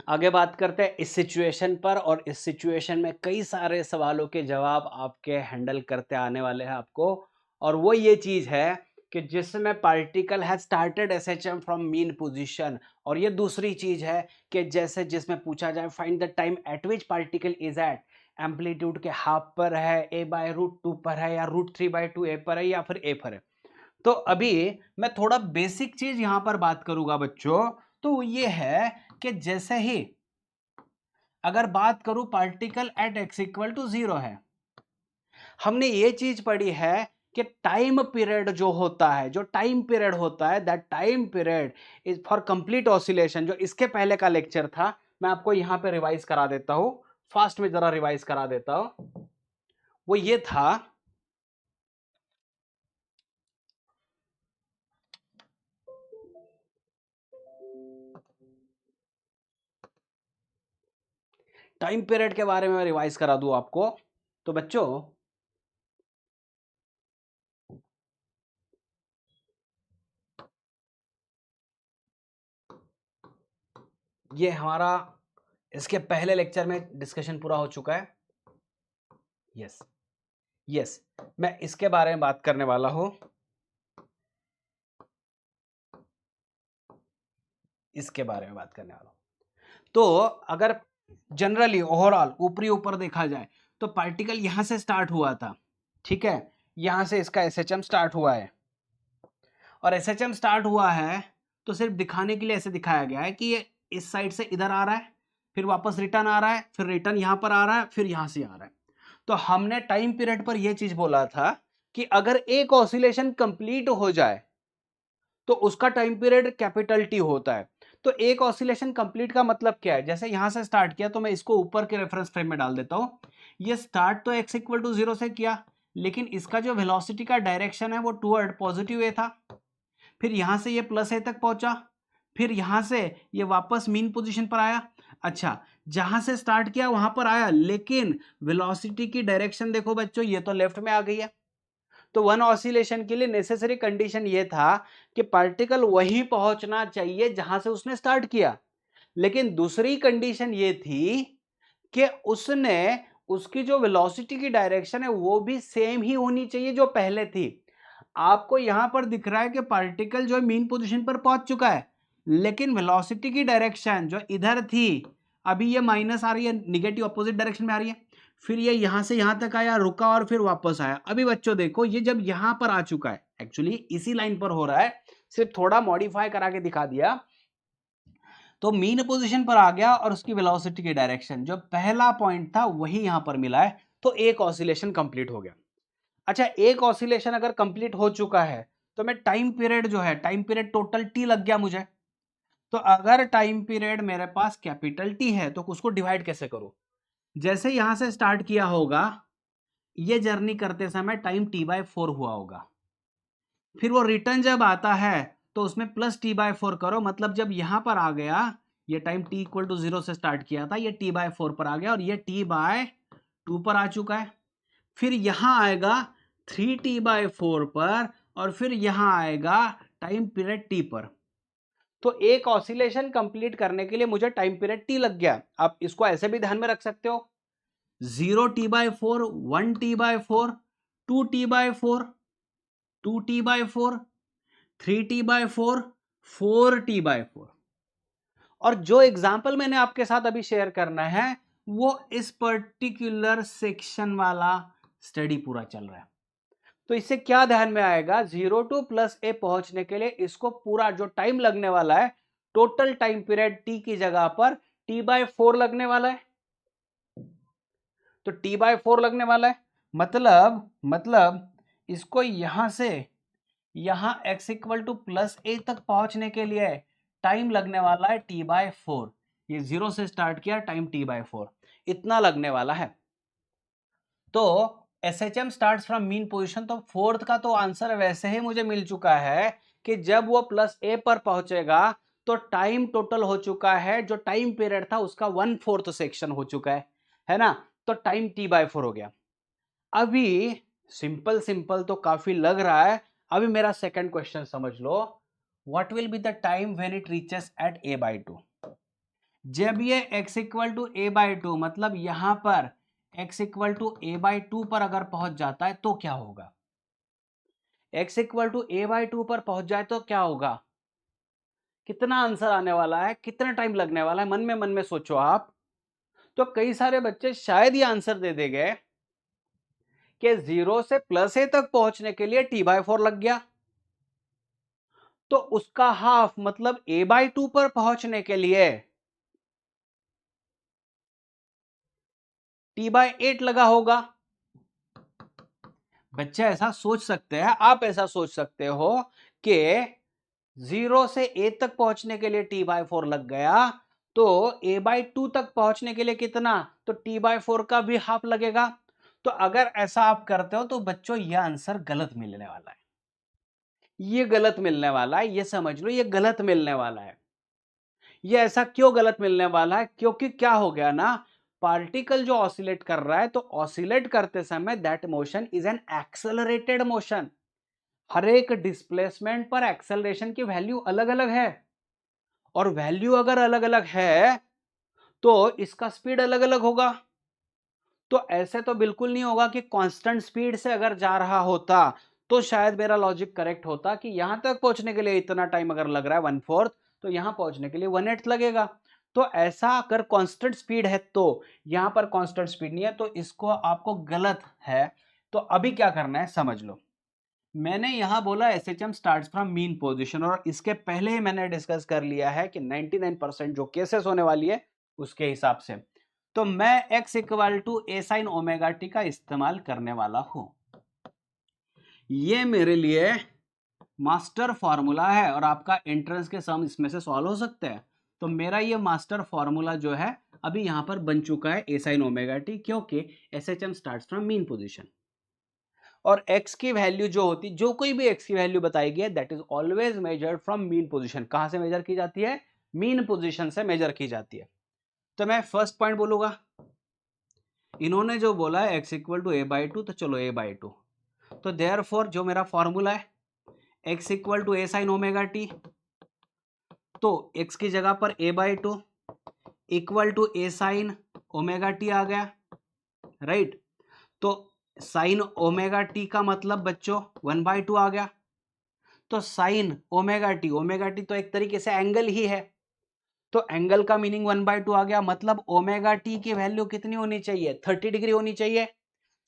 आगे बात करते हैं इस सिचुएशन पर, और इस सिचुएशन में कई सारे सवालों के जवाब आपके हैंडल करते आने वाले हैं आपको। और वो ये चीज है कि जिसमें particle has started SHM from mean position, और ये दूसरी चीज है कि जैसे जिसमें पूछा जाए find the time at which particle is at amplitude के हाफ पर है, a/√2 पर है, या √3/2 a पर है, या फिर a पर है। तो अभी मैं थोड़ा बेसिक चीज यहां पर बात करूंगा बच्चों, तो ये है कि जैसे ही अगर बात करूं पार्टिकल एट x=0 है, हमने ये चीज पढ़ी है कि टाइम पीरियड जो होता है, जो टाइम पीरियड होता है, that time period is for complete oscillation. जो इसके पहले का लेक्चर था, मैं आपको यहां पे रिवाइज करा देता हूं, फास्ट में जरा रिवाइज करा देता हूं। वो ये था, टाइम पीरियड के बारे में मैं रिवाइज करा दूं आपको। तो बच्चों ये हमारा इसके पहले लेक्चर में डिस्कशन पूरा हो चुका है। यस यस, मैं इसके बारे में बात करने वाला हूं, इसके बारे में बात करने वाला हूं। तो अगर जनरली ओवरऑल ऊपरी ऊपर देखा जाए तो पार्टिकल यहां से स्टार्ट हुआ था, ठीक है, यहां से इसका एसएचएम स्टार्ट हुआ है, और एसएचएम स्टार्ट हुआ है तो सिर्फ दिखाने के लिए ऐसे दिखाया गया है कि ये इस साइड से इधर आ रहा है, फिर वापस रिटर्न आ रहा है, फिर रिटर्न यहां पर आ रहा है, फिर यहां से आ रहा है। तो हमने टाइम पीरियड पर यह चीज बोला था कि अगर एक ऑसिलेशन कंप्लीट हो जाए तो उसका टाइम पीरियड कैपिटल टी होता है। तो एक ऑसिलेशन कंप्लीट का मतलब क्या है, जैसे यहां से स्टार्ट किया, तो मैं इसको ऊपर के रेफरेंस फ्रेम में डाल देता हूं। ये स्टार्ट तो x=0 से किया, लेकिन इसका जो वेलोसिटी का डायरेक्शन है वो टुवर्ड पॉजिटिव ए था। फिर यहां से ये प्लस ए तक पहुंचा, फिर यहां से ये वापस मीन पोजीशन पर आया। अच्छा, जहां से स्टार्ट किया वहां पर आया, लेकिन वेलोसिटी की डायरेक्शन देखो बच्चों, ये तो लेफ्ट में आ गई है। तो वन ऑसिलेशन के लिए नेसेसरी कंडीशन ये था कि पार्टिकल वहीं पहुंचना चाहिए जहां से उसने स्टार्ट किया, लेकिन दूसरी कंडीशन ये थी कि उसने उसकी जो वेलोसिटी की डायरेक्शन है वो भी सेम ही होनी चाहिए जो पहले थी। आपको यहां पर दिख रहा है कि पार्टिकल जो है मीन पोजीशन पर पहुंच चुका है, लेकिन वेलोसिटी की डायरेक्शन जो इधर थी, अभी ये माइनस आ रही है, निगेटिव अपोजिट डायरेक्शन में आ रही है। फिर ये यहां से यहां तक आया, रुका, और फिर वापस आया। अभी बच्चों देखो, ये जब यहां पर आ चुका है, एक्चुअली इसी लाइन पर हो रहा है, सिर्फ थोड़ा मॉडिफाई करा के दिखा दिया। तो मीन पोजीशन पर आ गया और उसकी वेलोसिटी की डायरेक्शन जो पहला पॉइंट था वही यहां पर मिला है, तो एक ऑसिलेशन कंप्लीट हो गया। अच्छा, एक ऑसिलेशन अगर कंप्लीट हो चुका है तो मैं टाइम पीरियड जो है, टाइम पीरियड टोटल टी लग गया मुझे। तो अगर टाइम पीरियड मेरे पास कैपिटल टी है तो उसको डिवाइड कैसे करूं? जैसे यहां से स्टार्ट किया होगा, ये जर्नी करते समय टाइम t/4 हुआ होगा, फिर वो रिटर्न जब आता है तो उसमें प्लस t/4 करो, मतलब जब यहां पर आ गया, ये टाइम t=0 से स्टार्ट किया था, ये t/4 पर आ गया, और ये t/2 पर आ चुका है। फिर यहां आएगा 3t/4 पर, और फिर यहां आएगा टाइम पीरियड t पर। तो एक ऑसिलेशन कंप्लीट करने के लिए मुझे टाइम पीरियड t लग गया। आप इसको ऐसे भी ध्यान में रख सकते हो, 0t/4, 1t/4, 2t/4, 2t/4, 3t/4, 4t/4। और जो एग्जाम्पल मैंने आपके साथ अभी शेयर करना है वो इस पर्टिकुलर सेक्शन वाला स्टडी पूरा चल रहा है। तो इससे क्या ध्यान में आएगा, 0 टू प्लस ए पहुंचने के लिए इसको पूरा जो टाइम लगने वाला है, टोटल टाइम पीरियड टी की जगह पर t/4 लगने वाला है। तो t/4 लगने वाला है, मतलब इसको यहां से यहां x=+a तक पहुंचने के लिए टाइम लगने वाला है t/4। ये 0 से स्टार्ट किया, टाइम t/4 इतना लगने वाला है। तो SHM starts from mean position, तो फोर्थ का तो आंसर वैसे ही मुझे मिल चुका है कि जब वो प्लस ए पर पहुंचेगा तो टाइम टोटल हो चुका है, जो टाइम पीरियड था उसका 1/4 सेक्शन हो चुका है ना, तो टाइम t/4 हो गया। अभी सिंपल सिंपल तो काफी लग रहा है, अभी मेरा सेकंड क्वेश्चन समझ लो, what will be the time when it reaches at a/2। जब ये x equal to a by two, मतलब यहां पर x equal to a by two पर अगर पहुंच जाता है तो क्या होगा? x equal to a by two पर पहुंच जाए तो क्या होगा? कितना आंसर आने वाला है, कितना टाइम लगने वाला है, मन में सोचो आप। तो कई सारे बच्चे शायद ये आंसर दे देंगे कि 0 से प्लस ए तक पहुंचने के लिए t बाई 4 लग गया, तो उसका हाफ मतलब a बाई 2 पर पहुंचने के लिए t बाई 8 लगा होगा। बच्चे ऐसा सोच सकते हैं, आप ऐसा सोच सकते हो कि 0 से a तक पहुंचने के लिए t बाई 4 लग गया, तो a बाई 2 तक पहुंचने के लिए कितना, तो t बाई 4 का भी हाफ लगेगा। तो अगर ऐसा आप करते हो तो बच्चों यह आंसर गलत मिलने वाला है, ये गलत मिलने वाला है, ये समझ लो ये गलत मिलने वाला है। ये ऐसा क्यों गलत मिलने वाला है? क्योंकि क्या हो गया ना, पार्टिकल जो ऑसिलेट कर रहा है, तो ऑसिलेट करते समय that motion is an accelerated motion. हर एक डिस्प्लेसमेंट पर एक्सेलरेशन की वैल्यू अलग अलग है, और वैल्यू अगर अलग अलग है तो इसका स्पीड अलग अलग होगा। तो ऐसे तो बिल्कुल नहीं होगा कि कांस्टेंट स्पीड से अगर जा रहा होता तो शायद मेरा लॉजिक करेक्ट होता कि यहां तक पहुंचने के लिए इतना टाइम अगर लग रहा है 1/4, तो यहां पहुंचने के लिए 1/8 लगेगा। तो ऐसा अगर कांस्टेंट स्पीड है, तो यहां पर कांस्टेंट स्पीड नहीं है, तो इसको आपको गलत है। तो अभी क्या करना है समझ लो। मैंने यहां बोला SHM starts from mean position, और इसके पहले ही मैंने डिस्कस कर लिया है कि 99% जो केसेस होने वाली है उसके हिसाब से, तो मैं x equal to A sine omega T का इस्तेमाल करने वाला हूं। ये मेरे लिए मास्टर फॉर्मूला है, और आपका एंट्रेंस के सम इसमें से सॉल्व हो सकते हैं। तो मेरा ये मास्टर फॉर्मूला जो है अभी यहां पर बन चुका है ए साइन ओमेगा टी, क्योंकि SHM starts from mean position. और x की वैल्यू जो होती, जो कोई भी x की वैल्यू बताई गई है, that is always measured from mean position. कहां से मेजर की जाती है? मीन पोजीशन से मेजर की जाती है। तो मैं फर्स्ट पॉइंट बोलूंगा, इन्होंने जो बोला है x equal to a by two, तो चलो ए बाई टू। तो देयरफॉर जो मेरा फॉर्मूला है x equal to A sine omega t, तो x की जगह पर a by two equal to A sine omega t आ गया, राइट। तो साइन ओमेगा टी का मतलब बच्चों 1/2 आ गया। तो साइन ओमेगा टी तो एक तरीके से एंगल ही है, तो एंगल का मीनिंग 1/2 आ गया, मतलब ओमेगा टी की वैल्यू कितनी होनी चाहिए? 30 डिग्री होनी चाहिए।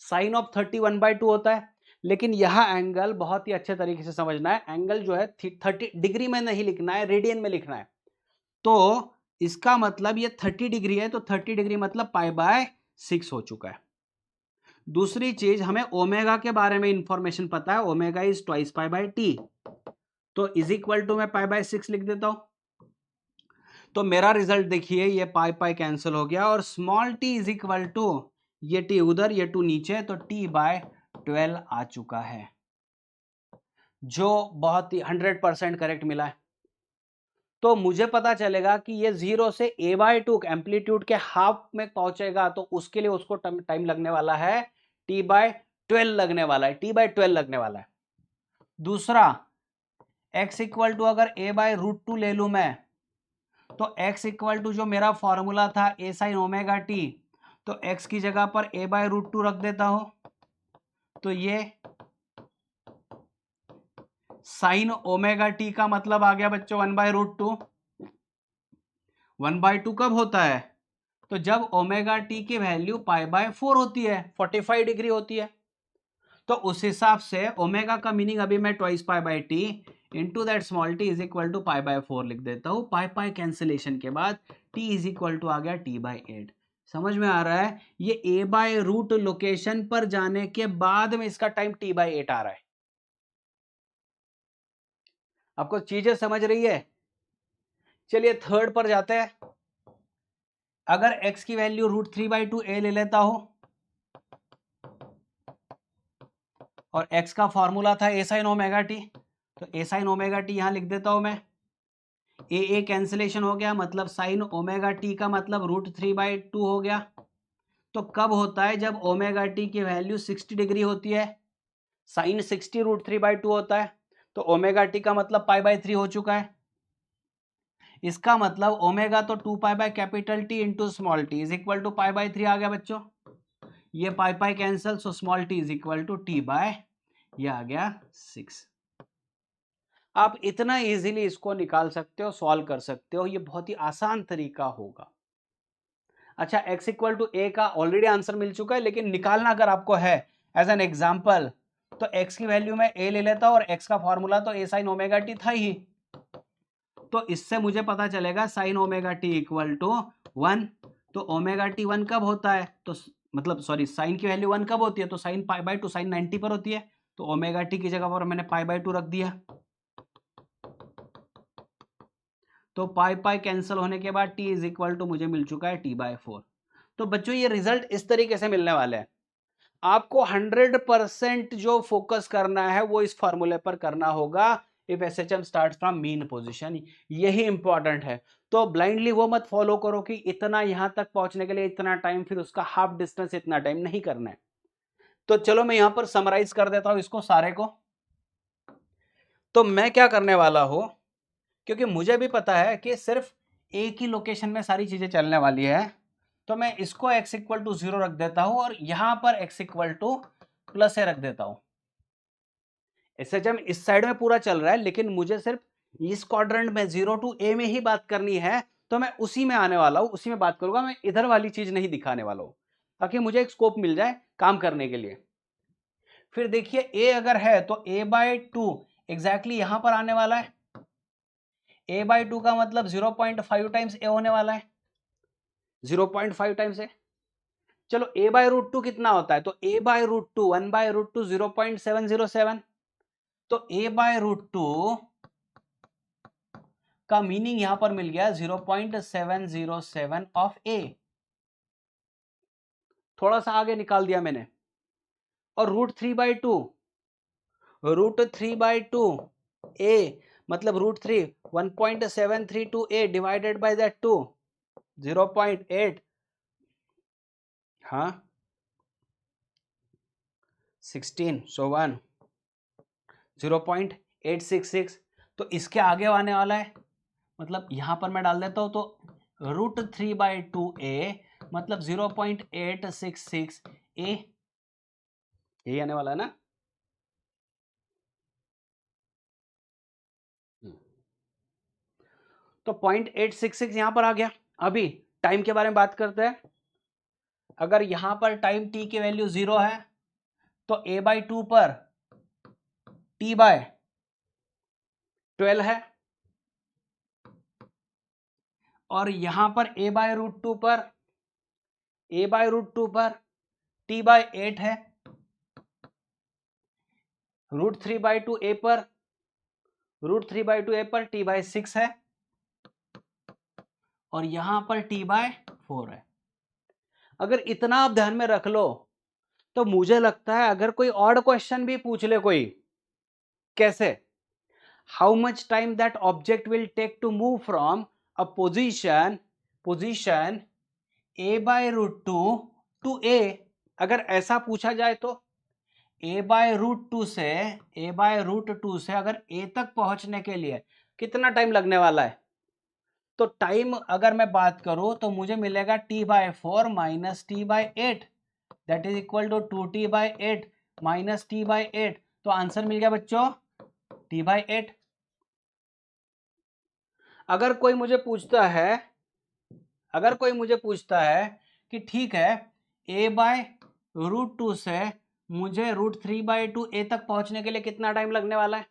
साइन ऑफ 30 1/2 होता है, लेकिन यह एंगल बहुत ही अच्छे तरीके से समझना है, एंगल जो है 30 डिग्री में नहीं लिखना है, रेडियन में लिखना है। तो इसका मतलब ये 30 डिग्री है, तो 30 डिग्री मतलब π/6 हो चुका है। दूसरी चीज, हमें ओमेगा के बारे में इंफॉर्मेशन पता है, ओमेगा इज ट्वाइस π/t, तो इज इक्वल टू मैं π/6 लिख देता हूं। तो मेरा रिजल्ट देखिए, ये पाई पाई कैंसिल हो गया, और small t is equal to, ये t उधर ये 2 नीचे, तो t/12 आ चुका है, जो बहुत ही 100% करेक्ट मिला है। तो मुझे पता चलेगा कि ये 0 से a/2 एम्पलीट्यूड के हाफ में पहुंचेगा, तो उसके लिए उसको टाइम लगने वाला है t/12 लगने वाला है, t/12 लगने वाला है। दूसरा, x इक्वल टू अगर a/√2 ले लू मैं, तो x इक्वल टू जो मेरा फॉर्मूला था a साइन ओमेगा टी, तो x की जगह पर a/√2 रख देता हूं, तो ये साइन ओमेगा टी का मतलब आ गया बच्चों 1/√2। 1/2 कब होता है? तो जब ओमेगा टी की वैल्यू π/4 होती है, 45 डिग्री होती है। तो उस हिसाब से ओमेगा का मीनिंग अभी मैं twice π/t into that small t is equal to π/4 लिख देता हूं। पाई पाई कैंसिलेशन के बाद t इज इक्वल टू आ गया t/8। समझ में आ रहा है? ये a/रूट लोकेशन पर जाने के बाद में इसका टाइम t/8 आ रहा है। आपको चीजें समझ रही है? चलिए थर्ड पर जाते हैं। अगर x की वैल्यू √3/2 a ले लेता हूं, और x का फॉर्मूला था a साइन ओमेगा टी, तो a साइन ओमेगा टी यहां लिख देता हूं मैं। ए कैंसिलेशन हो गया, मतलब साइन ओमेगा टी का मतलब √3/2 हो गया। तो कब होता है? जब ओमेगा टी की वैल्यू 60 डिग्री होती है। साइन 60 √3/2 होता है, तो ओमेगा टी का मतलब π/3 हो चुका है। इसका मतलब ओमेगा तो 2 pi by capital T into small t is equal to pi by 3 आ गया बच्चों। ये pi pi cancel, so small t is equal to T by, ये आ गया 6। आप इतना इजीली इसको निकाल सकते हो, सॉल्व कर सकते हो, ये बहुत ही आसान तरीका होगा। अच्छा, x इक्वल टू ए का ऑलरेडी आंसर मिल चुका है, लेकिन निकालना अगर आपको है एज एन एग्जाम्पल, तो x की वैल्यू में a ले लेता हूं, और x का फॉर्मूला तो a साइन ओमेगा टी था ही, तो इससे मुझे पता चलेगा sine omega t equal to 1। तो ओमेगा टी 1 कब होता है, तो मतलब सॉरी, साइन की वैल्यू 1 कब होती है, तो साइन पाई बाय 2 साइन 90 पर होती है, तो ओमेगा टी की जगह पर मैंने पाई बाय 2 रख दिया, तो पाई पाई कैंसिल होने के बाद t इज इक्वल टू मुझे मिल चुका है t/4। तो बच्चों ये रिजल्ट इस तरीके से मिलने वाले हैं। आपको 100% जो फोकस करना है वो इस फॉर्मूले पर करना होगा, if SHM start from mean position, यही इंपॉर्टेंट है। तो ब्लाइंडली वो मत फॉलो करो कि इतना यहां तक पहुंचने के लिए इतना टाइम, फिर उसका हाफ डिस्टेंस इतना टाइम, नहीं करना है। तो चलो मैं यहां पर समराइज कर देता हूं इसको सारे को। तो मैं क्या करने वाला हूं, क्योंकि मुझे भी पता है कि सिर्फ एक ही लोकेशन में सारी चीजें चलने वाली है, तो मैं इसको x इक्वल टू 0 रख देता हूं, और यहां पर x इक्वल टू प्लस ए रख देता हूं। एसएचएम इस साइड में पूरा चल रहा है, लेकिन मुझे सिर्फ इस क्वाड्रेंट में 0 टू a में ही बात करनी है, तो मैं उसी में आने वाला हूं, उसी में बात करूंगा, मैं इधर वाली चीज नहीं दिखाने वाला हूं, ताकि मुझे एक स्कोप मिल जाए काम करने के लिए। फिर देखिए a अगर है तो a/2 एग्जैक्टली यहां पर आने वाला है, a/2 का मतलब 0.5 टाइम्स a होने वाला है, 0.5 टाइम्स a। चलो a/√2 कितना होता है, तो a/√2 1/√2 0.707, तो a/√2 का मीनिंग यहां पर मिल गया 0.707 ऑफ a। थोड़ा सा आगे निकाल दिया मैंने, और √3/2, √3/2 a मतलब √3 1.732 a डिवाइडेड बाय दैट 2 0.8, हाँ 16, सो 1 0.866, तो इसके आगे आने वाला है, मतलब यहां पर मैं डाल देता हूं, तो √3/2a मतलब 0.866 a, यही आने वाला है ना। तो 0.866 यहां पर आ गया। अभी टाइम के बारे में बात करते हैं। अगर यहां पर टाइम t की वैल्यू 0 है, तो a/2 पर t/12 है, और यहां पर a/√2 पर t/8 है, √3/2a पर t/6 है, और यहां पर t/4 है। अगर इतना आप ध्यान में रख लो, तो मुझे लगता है अगर कोई ऑड क्वेश्चन भी पूछ ले कोई, कैसे, how much time that object will take to move from a position a/√2 to a, अगर ऐसा पूछा जाए तो a/√2 से अगर a तक पहुंचने के लिए कितना टाइम लगने वाला है, तो टाइम अगर मैं बात करूं तो मुझे मिलेगा t/4 minus t/8, that is equal to 2t/8 minus t/8, तो आंसर मिल गया बच्चों t/8। अगर कोई मुझे पूछता है कि ठीक है, a/√2 से मुझे √3/2 a तक पहुंचने के लिए कितना टाइम लगने वाला है,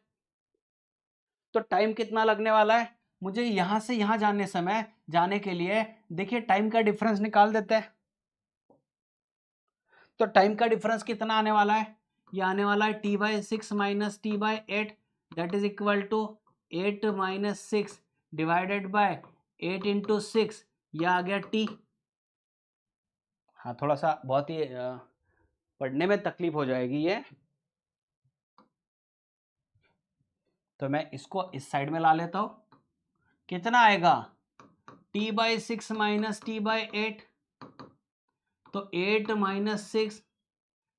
तो टाइम कितना लगने वाला है, मुझे यहां से यहां जाने के लिए, देखिए टाइम का डिफरेंस निकाल देते हैं। तो टाइम का डिफरेंस कितना आने वाला है, ये आने वाला है t/6 minus t/8, that is equal to 8 minus 6 divided by 8 into 6, यह आ गया t। हाँ थोड़ा सा बहुत ही पढ़ने में तकलीफ हो जाएगी ये, तो मैं इसको इस साइड में ला लेता हूं। कितना आएगा, t/6 माइनस t/8, तो 8 माइनस 6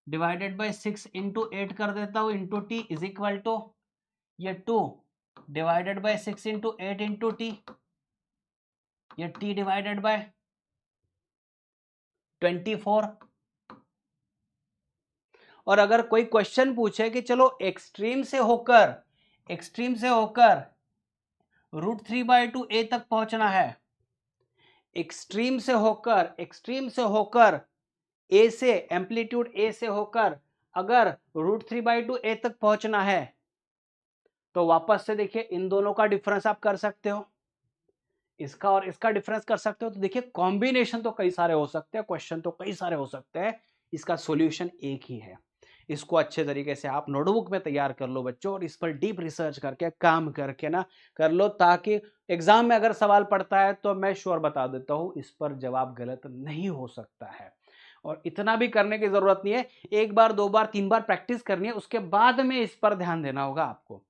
डिवाइडेड बाय 6 इंटू 8 कर देता हूं, into t is equal to ये 2 divided by 6 into 8 into t, ये t डिवाइडेड बाय 24। और अगर कोई क्वेश्चन पूछे कि चलो एक्सट्रीम से होकर √3/2 a तक पहुंचना है, एक्सट्रीम से होकर a से एम्पलीट्यूड a से होकर अगर √3/2 a तक पहुंचना है, तो वापस से देखिए इन दोनों का डिफरेंस आप कर सकते हो, इसका और इसका डिफरेंस कर सकते हो। तो देखिए कॉम्बिनेशन तो कई सारे हो सकते हैं, क्वेश्चन तो कई सारे हो सकते हैं, इसका सॉल्यूशन एक ही है। इसको अच्छे तरीके से आप नोटबुक में तैयार कर लो बच्चों, और इस पर डीप रिसर्च करके काम करके ना कर लो, ताकि एग्जाम में अगर सवाल पड़ता है तो मैं श्योर बता देता हूं इस पर जवाब गलत नहीं हो सकता है। और इतना भी करने की जरूरत नहीं है, एक बार 2 बार 3 बार प्रैक्टिस करनी है, उसके बाद में इस पर ध्यान देना होगा आपको।